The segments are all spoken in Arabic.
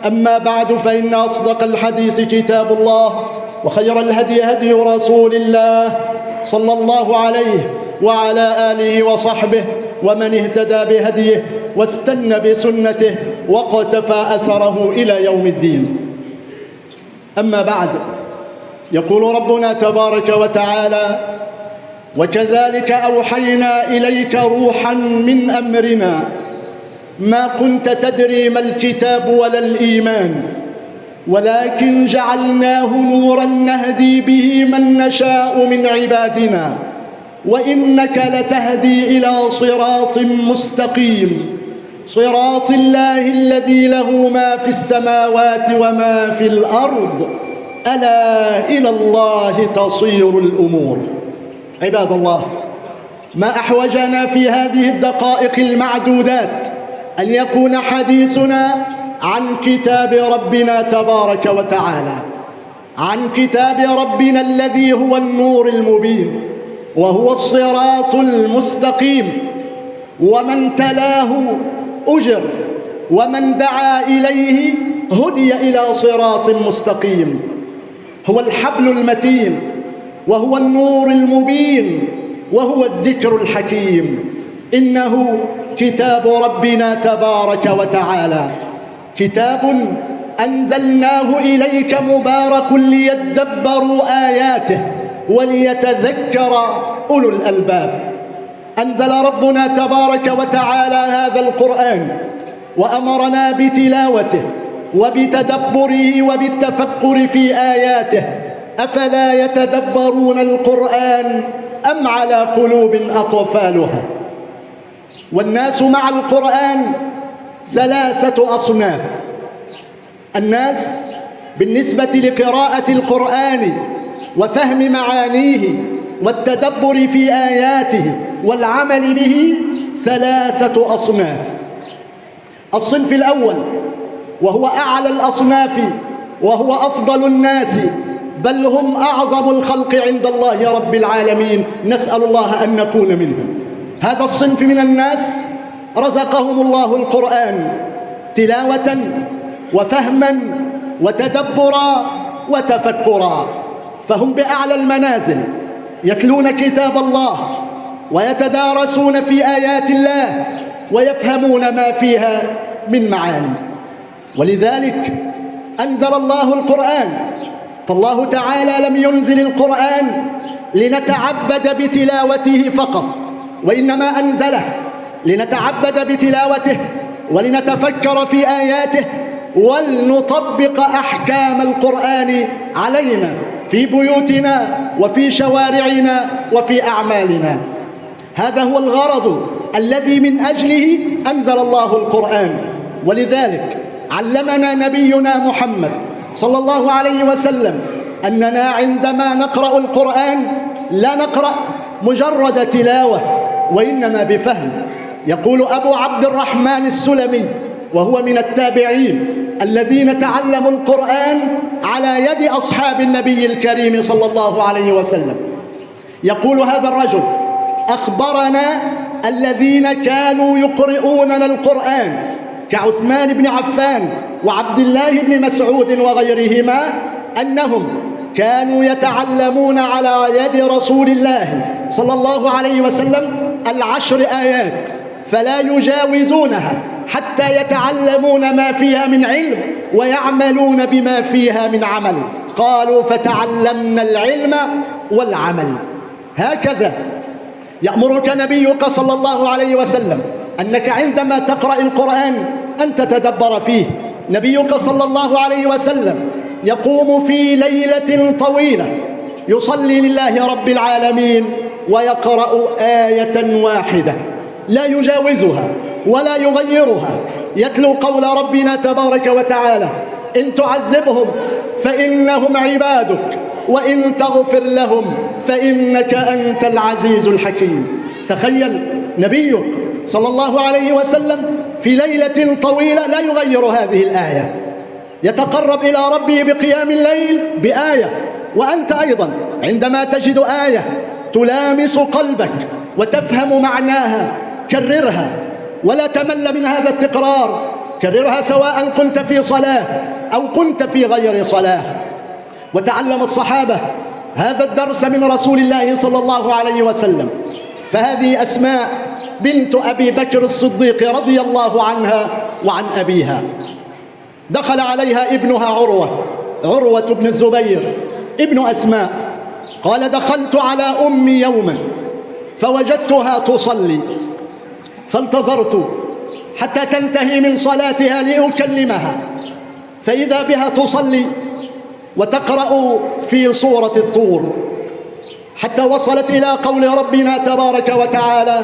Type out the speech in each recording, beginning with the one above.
أما بعد، فإن أصدق الحديث كتاب الله، وخير الهدي هدي رسول الله صلى الله عليه وعلى آله وصحبه ومن اهتدى بهديه واستنى بسنته واقتفى أثره إلى يوم الدين. أما بعد، يقول ربنا تبارك وتعالى: وكذلك أوحينا إليك روحا من أمرنا ما كنت تدري ما الكتاب ولا الإيمان ولكن جعلناه نورا نهدي به من نشاء من عبادنا وإنك لتهدي إلى صراط مستقيم صراط الله الذي له ما في السماوات وما في الأرض ألا إلى الله تصير الأمور. عباد الله، ما أحوجنا في هذه الدقائق المعدودات أن يكون حديثنا عن كتاب ربنا تبارك وتعالى، عن كتاب ربنا الذي هو النور المبين وهو الصراط المستقيم، ومن تلاه أجر ومن دعا إليه هدي إلى صراط مستقيم. هو الحبل المتين وهو النور المبين وهو الذكر الحكيم. إنه كتاب ربنا تبارك وتعالى، كتاب أنزلناه إليك مبارك ليدبروا آياته وليتذكر أولو الألباب. أنزل ربنا تبارك وتعالى هذا القرآن وأمرنا بتلاوته وبتدبره وبالتفكر في آياته. أفلا يتدبرون القرآن أم على قلوب أقفالها؟ والناس مع القرآن ثلاثة أصناف. الناس بالنسبة لقراءة القرآن وفهم معانيه والتدبر في آياته والعمل به ثلاثة أصناف. الصنف الأول وهو أعلى الأصناف وهو أفضل الناس، بل هم أعظم الخلق عند الله رب العالمين، نسأل الله أن نكون منهم. هذا الصنف من الناس رزقهم الله القرآن تلاوة وفهما وتدبرا وتفكرا، فهم بأعلى المنازل، يتلون كتاب الله ويتدارسون في آيات الله ويفهمون ما فيها من معاني. ولذلك أنزل الله القرآن، فالله تعالى لم ينزل القرآن لنتعبد بتلاوته فقط، وإنما أنزله لنتعبد بتلاوته ولنتفكر في آياته ولنطبق أحكام القرآن علينا في بيوتنا وفي شوارعنا وفي أعمالنا. هذا هو الغرض الذي من أجله أنزل الله القرآن. ولذلك علمنا نبينا محمد صلى الله عليه وسلم أننا عندما نقرأ القرآن لا نقرأ مجرد تلاوة وإنما بفهم. يقول أبو عبد الرحمن السلمي وهو من التابعين الذين تعلموا القرآن على يد أصحاب النبي الكريم صلى الله عليه وسلم، يقول هذا الرجل: أخبرنا الذين كانوا يقرؤوننا القرآن كعثمان بن عفان وعبد الله بن مسعود وغيرهما أنهم كانوا يتعلمون على يد رسول الله صلى الله عليه وسلم 10 آيات فلا يجاوزونها حتى يتعلمون ما فيها من علم ويعملون بما فيها من عمل. قالوا: فتعلمنا العلم والعمل. هكذا يأمرك نبيك صلى الله عليه وسلم أنك عندما تقرأ القرآن أن تتدبر فيه. نبيك صلى الله عليه وسلم يقوم في ليلة طويلة يصلي لله رب العالمين ويقرأ آية واحدة لا يجاوزها ولا يغيرها، يتلو قول ربنا تبارك وتعالى: إن تعذبهم فإنهم عبادك وإن تغفر لهم فإنك أنت العزيز الحكيم. تخيل نبيك صلى الله عليه وسلم في ليلة طويلة لا يغير هذه الآية، يتقرب إلى ربه بقيام الليل بآية. وأنت أيضا عندما تجد آية تلامس قلبك وتفهم معناها كررها ولا تمل من هذا التكرار. كررها سواء كنت في صلاة أو كنت في غير صلاة. وتعلم الصحابة هذا الدرس من رسول الله صلى الله عليه وسلم. فهذه أسماء بنت أبي بكر الصديق رضي الله عنها وعن أبيها. دخل عليها ابنها عروة بن الزبير ابن أسماء، قال: دخلت على أمي يوما فوجدتها تصلي، فانتظرت حتى تنتهي من صلاتها لأكلمها، فإذا بها تصلي وتقرأ في سورة الطور، حتى وصلت إلى قول ربنا تبارك وتعالى: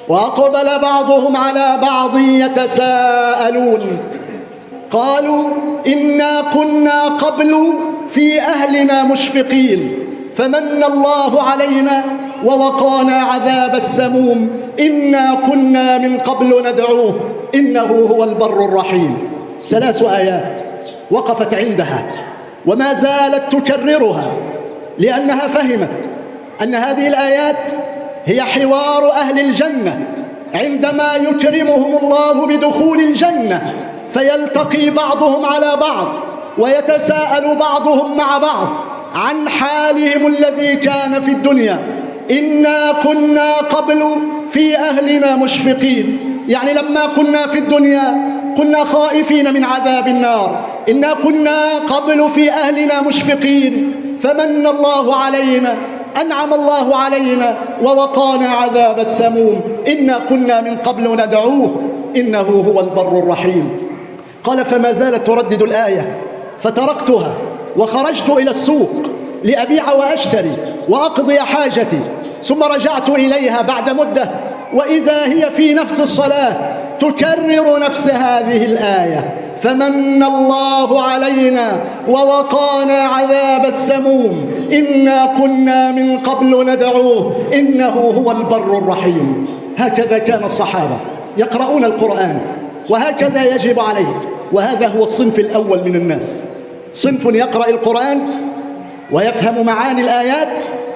وأقبل بعضهم على بعض يتساءلون قالوا إنا كنا قبل في أهلنا مشفقين فمن الله علينا ووقانا عذاب السموم إنا كنا من قبل ندعوه إنه هو البر الرحيم. 3 آيات وقفت عندها وما زالت تكررها، لأنها فهمت أن هذه الآيات هي حوار أهل الجنة عندما يكرمهم الله بدخول الجنة، فيلتقي بعضهم على بعض ويتساءل بعضهم مع بعض عن حالهم الذي كان في الدنيا. إنا كنا قبل في أهلنا مشفقين، يعني لما كنا في الدنيا كنا خائفين من عذاب النار. إنا كنا قبل في أهلنا مشفقين فمن الله علينا، أنعم الله علينا ووقانا عذاب السموم إنا كنا من قبل ندعوه إنه هو البر الرحيم. قال: فما زالت تردد الآية فتركتها وخرجت إلى السوق لأبيع وأشتري وأقضي حاجتي، ثم رجعت إليها بعد مدة وإذا هي في نفس الصلاة تكرر نفس هذه الآية: فمن الله علينا ووقانا عذاب السموم إنا كنا من قبل ندعوه إنه هو البر الرحيم. هكذا كان الصحابة يقرؤون القرآن، وهكذا يجب عليه. وهذا هو الصنف الأول من الناس، صنف يقرأ القرآن ويفهم معاني الآيات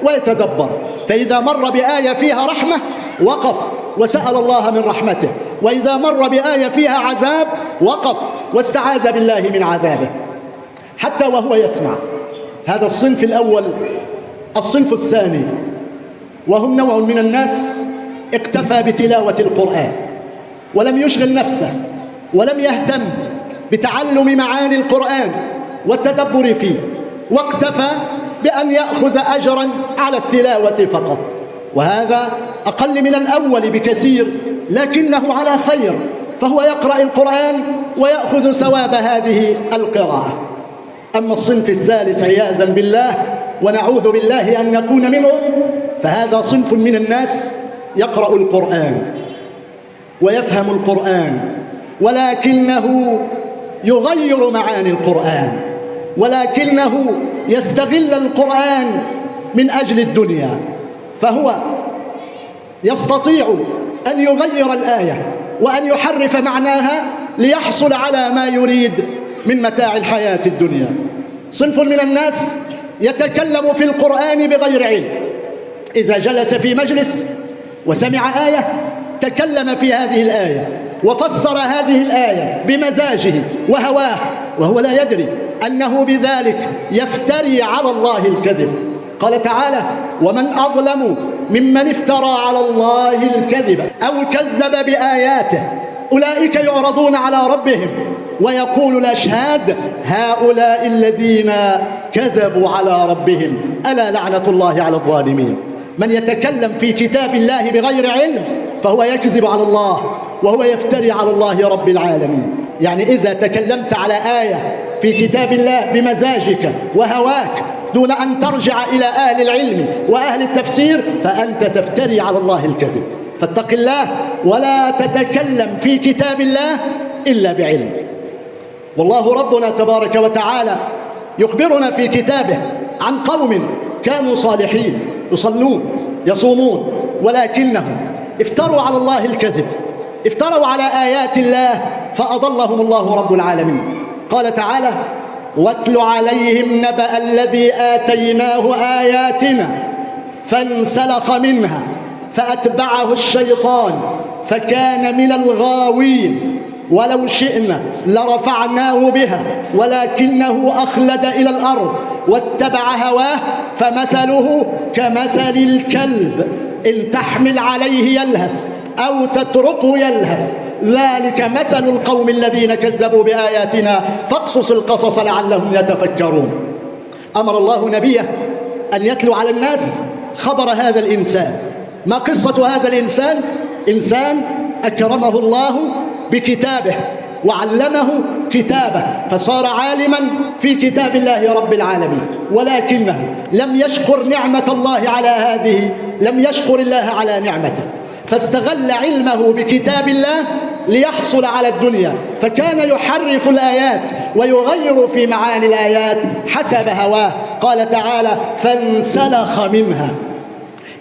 ويتدبر، فإذا مر بآية فيها رحمة وقف وسأل الله من رحمته، وإذا مر بآية فيها عذاب وقف واستعاذ بالله من عذابه، حتى وهو يسمع. هذا الصنف الأول. الصنف الثاني وهم نوع من الناس اكتفى بتلاوة القرآن ولم يشغل نفسه ولم يهتم بتعلم معاني القرآن والتدبر فيه، واكتفى بأن يأخذ أجرا على التلاوة فقط، وهذا أقل من الأول بكثير، لكنه على خير، فهو يقرأ القرآن ويأخذ ثواب هذه القراءة. أما الصنف الثالث عياذا بالله ونعوذ بالله أن نكون منهم، فهذا صنف من الناس يقرأ القرآن ويفهم القرآن، ولكنه يغير معاني القرآن، ولكنه يستغل القرآن من أجل الدنيا، فهو يستطيع أن يغير الآية وأن يحرف معناها ليحصل على ما يريد من متاع الحياة الدنيا. صنف من الناس يتكلم في القرآن بغير علم، إذا جلس في مجلس وسمع آية تكلم في هذه الآية وفسر هذه الآية بمزاجه وهواه، وهو لا يدري أنه بذلك يفتري على الله الكذب. قال تعالى: ومن أظلم ممن افترى على الله الكذب أو كذب بآياته أولئك يعرضون على ربهم ويقول الأشهاد هؤلاء الذين كذبوا على ربهم ألا لعنة الله على الظالمين. من يتكلم في كتاب الله بغير علم فهو يكذب على الله وهو يفتري على الله رب العالمين. يعني إذا تكلمت على آية في كتاب الله بمزاجك وهواك دون أن ترجع إلى أهل العلم وأهل التفسير فأنت تفتري على الله الكذب. فاتق الله ولا تتكلم في كتاب الله إلا بعلم. والله ربنا تبارك وتعالى يخبرنا في كتابه عن قوم كانوا صالحين يصلون يصومون، ولكنهم افتروا على الله الكذب، افتروا على آيات الله فأضلهم الله رب العالمين. قال تعالى: واتل عليهم نبأ الذي آتيناه آياتنا فانسلخ منها فأتبعه الشيطان فكان من الغاوين. ولو شئنا لرفعناه بها ولكنه أخلد إلى الأرض واتبع هواه فمثله كمثل الكلب إن تحمل عليه يلهث أو تتركه يلهث ذلك مثل القوم الذين كذبوا بآياتنا فاقصص القصص لعلهم يتفكرون. أمر الله نبيه أن يتلو على الناس خبر هذا الإنسان. ما قصة هذا الإنسان؟ إنسان أكرمه الله بكتابه وعلمه كتابه فصار عالما في كتاب الله رب العالمين، ولكنه لم يشكر نعمة الله على هذه، لم يشكر الله على نعمته، فاستغل علمه بكتاب الله ليحصل على الدنيا، فكان يحرف الآيات ويغير في معاني الآيات حسب هواه. قال تعالى: فانسلخ منها.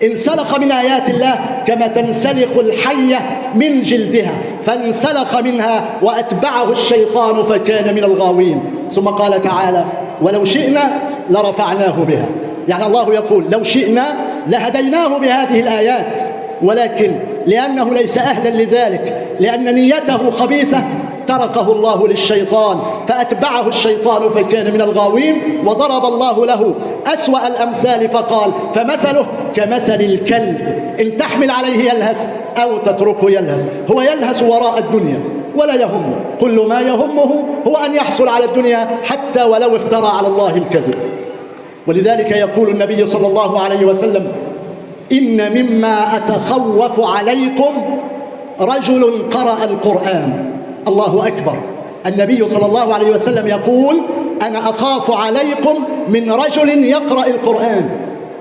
انسلخ من آيات الله كما تنسلخ الحية من جلدها، فانسلخ منها وأتبعه الشيطان فكان من الغاوين. ثم قال تعالى: ولو شئنا لرفعناه بها. يعني الله يقول لو شئنا لهديناه بهذه الآيات، ولكن لأنه ليس أهلا لذلك، لأن نيته خبيثة، تركه الله للشيطان فأتبعه الشيطان فكان من الغاوين. وضرب الله له أسوأ الأمثال فقال: فمثله كمثل الكلب إن تحمل عليه يلهث أو تتركه يلهث. هو يلهث وراء الدنيا ولا يهمه، كل ما يهمه هو أن يحصل على الدنيا حتى ولو افترى على الله الكذب. ولذلك يقول النبي صلى الله عليه وسلم: إن مما أتخوف عليكم رجل قرأ القرآن. الله أكبر. النبي صلى الله عليه وسلم يقول: أنا أخاف عليكم من رجل يقرأ القرآن.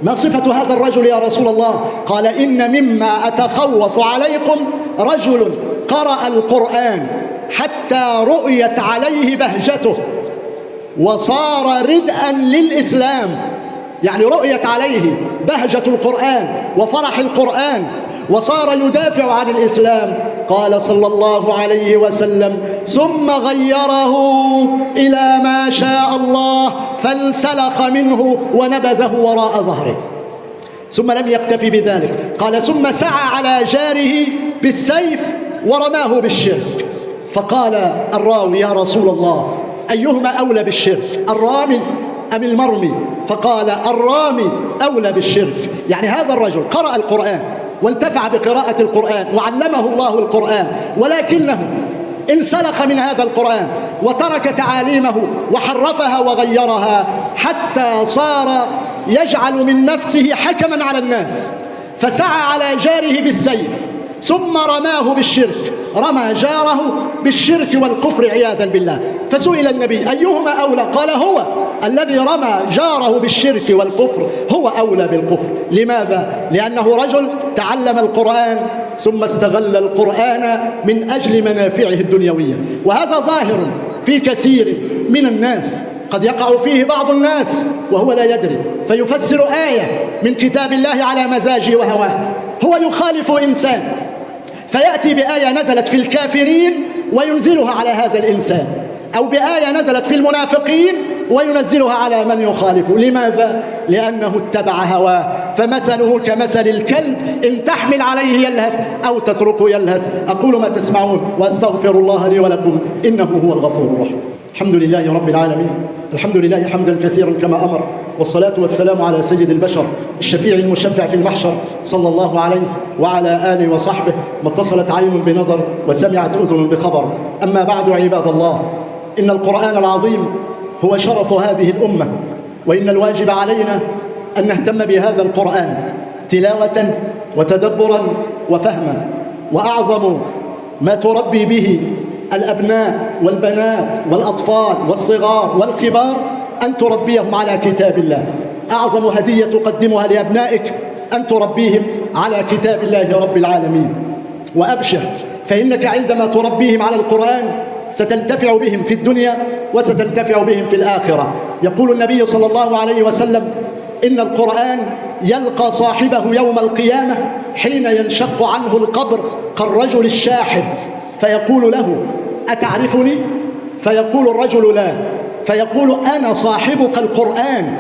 ما صفة هذا الرجل يا رسول الله؟ قال: إن مما أتخوف عليكم رجل قرأ القرآن حتى رؤيت عليه بهجته وصار ردءا للإسلام. يعني رؤيت عليه بهجة القرآن وفرح القرآن وصار يدافع عن الإسلام. قال صلى الله عليه وسلم: ثم غيره إلى ما شاء الله فانسلخ منه ونبذه وراء ظهره. ثم لم يكتفي بذلك، قال: ثم سعى على جاره بالسيف ورماه بالشرك. فقال الراوي: يا رسول الله، أيهما أولى بالشرك، الرامي أم المرمي؟ فقال: الرامي أولى بالشرك. يعني هذا الرجل قرأ القرآن وانتفع بقراءة القرآن وعلمه الله القرآن، ولكنه انسلخ من هذا القرآن وترك تعاليمه وحرفها وغيرها حتى صار يجعل من نفسه حكما على الناس، فسعى على جاره بالسيف ثم رماه بالشرك، رمى جاره بالشرك والكفر عياذا بالله. فسئل النبي: أيهما أولى؟ قال: هو الذي رمى جاره بالشرك والكفر هو أولى بالكفر. لماذا؟ لأنه رجل تعلم القرآن ثم استغل القرآن من أجل منافعه الدنيوية. وهذا ظاهر في كثير من الناس، قد يقع فيه بعض الناس وهو لا يدري، فيفسر آية من كتاب الله على مزاجه وهواه. هو يخالف إنسان فيأتي بآية نزلت في الكافرين وينزلها على هذا الإنسان، أو بآية نزلت في المنافقين وينزلها على من يخالفه. لماذا؟ لأنه اتبع هواه. فمثله كمثل الكلب إن تحمل عليه يلهث أو تتركه يلهث. أقول ما تسمعون وأستغفر الله لي ولكم إنه هو الغفور الرحيم. الحمد لله رب العالمين، الحمد لله حمدا كثيرا كما أمر، والصلاة والسلام على سيد البشر الشفيع المشفع في المحشر صلى الله عليه وعلى آله وصحبه. ما اتصلت عين بنظر وسمعت أذن بخبر. أما بعد عباد الله، إن القرآن العظيم هو شرف هذه الأمة، وإن الواجب علينا أن نهتم بهذا القرآن تلاوة وتدبرا وفهما. وأعظم ما تربي به الأبناء والبنات والأطفال والصغار والكبار أن تربيهم على كتاب الله. أعظم هدية تقدمها لأبنائك أن تربيهم على كتاب الله رب العالمين. وأبشر، فإنك عندما تربيهم على القرآن ستنتفع بهم في الدنيا وستنتفع بهم في الآخرة. يقول النبي صلى الله عليه وسلم: إن القرآن يلقى صاحبه يوم القيامة حين ينشق عنه القبر كالرجل الشاحب، فيقول له: أتعرفني؟ فيقول الرجل: لا. فيقول: أنا صاحبك القرآن،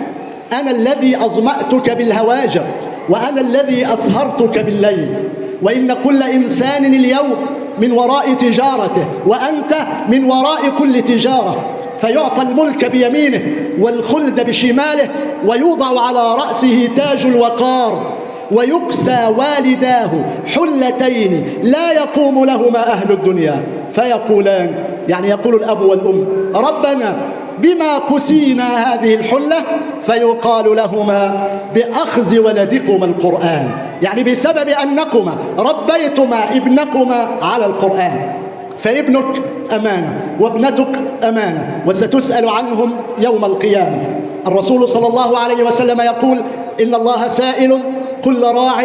أنا الذي أظمأتك بالهواجر، وأنا الذي أسهرتك بالليل. وإن كل إنسان اليوم من وراء تجارته، وأنت من وراء كل تجارة. فيعطى الملك بيمينه والخلد بشماله، ويوضع على رأسه تاج الوقار، ويكسى والداه حلتين لا يقوم لهما أهل الدنيا، فيقولان، يعني يقول الأب والأم: ربنا بما كسينا هذه الحلة؟ فيقال لهما: بأخذ ولدكما القرآن، يعني بسبب أنكما ربيتما ابنكما على القرآن. فابنك أمانة وابنتك أمانة، وستسأل عنهم يوم القيامة. الرسول صلى الله عليه وسلم يقول: إن الله سائل كل راع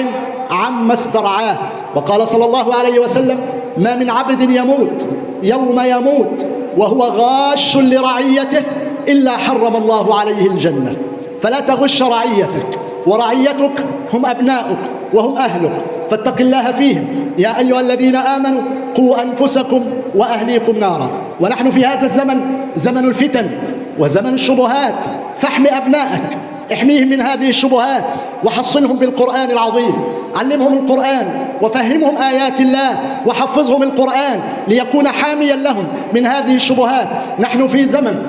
عما استرعاه. وقال صلى الله عليه وسلم: ما من عبد يموت يوم يموت وهو غاش لرعيته إلا حرم الله عليه الجنة. فلا تغش رعيتك، ورعيتك هم أبناؤك وهم أهلك، فاتق الله فيهم. يا أيها الذين آمنوا قوا أنفسكم وأهليكم نارا. ونحن في هذا الزمن زمن الفتن وزمن الشبهات، فاحمي أبنائك، احميهم من هذه الشبهات، وحصنهم بالقرآن العظيم. علمهم القرآن وفهمهم آيات الله، وحفظهم القرآن ليكون حاميا لهم من هذه الشبهات. نحن في زمن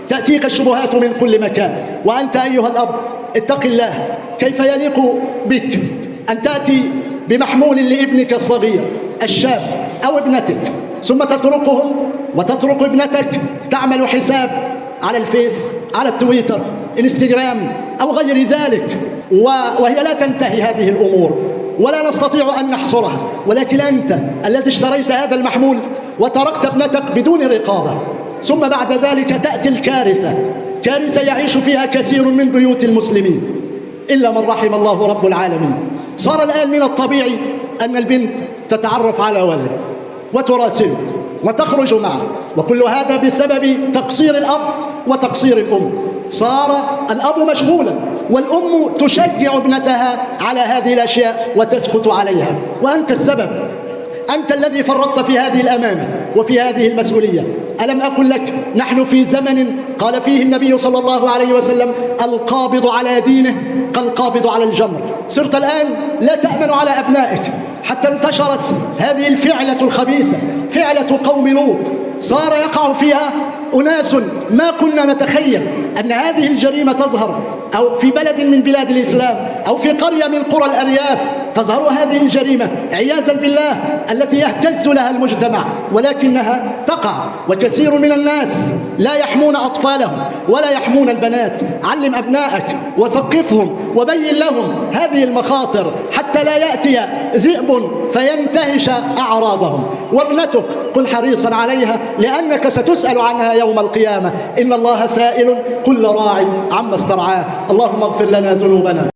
تأتيك الشبهات من كل مكان، وأنت أيها الأب اتق الله. كيف يليق بك أن تأتي بمحمول لابنك الصغير الشاب أو ابنتك، ثم تتركهم وتترك ابنتك تعمل حساب على الفيس، على التويتر، انستغرام أو غير ذلك، وهي لا تنتهي هذه الأمور ولا نستطيع أن نحصرها. ولكن أنت الذي اشتريت هذا المحمول وتركت ابنتك بدون رقابة، ثم بعد ذلك تأتي الكارثة، كارثة يعيش فيها كثير من بيوت المسلمين إلا من رحم الله رب العالمين. صار الآن من الطبيعي أن البنت تتعرف على ولد وتراسله وتخرج معه، وكل هذا بسبب تقصير الأب وتقصير الأم. صار الأب مشغولا والأم تشجع ابنتها على هذه الأشياء وتسكت عليها، وأنت السبب، أنت الذي فرطت في هذه الأمانة وفي هذه المسؤولية. ألم أقل لك نحن في زمن قال فيه النبي صلى الله عليه وسلم: القابض على دينه كالقابض على الجمر. صرت الآن لا تأمن على أبنائك، حتى انتشرت هذه الفعلة الخبيثة، فعلة قوم لوط. صار يقع فيها أناس ما كنا نتخيل أن هذه الجريمة تظهر، أو في بلد من بلاد الإسلام أو في قرية من قرى الأرياف تظهر هذه الجريمة عياذا بالله التي يهتز لها المجتمع، ولكنها تقع. وكثير من الناس لا يحمون أطفالهم ولا يحمون البنات. علم أبنائك وثقفهم وبين لهم هذه المخاطر حتى لا يأتي ذئب فينتهش أعراضهم. وابنتك كن حريصا عليها، لأنك ستسأل عنها يوم القيامة. إن الله سائل كل راع عما استرعاه. اللهم اغفر لنا ذنوبنا.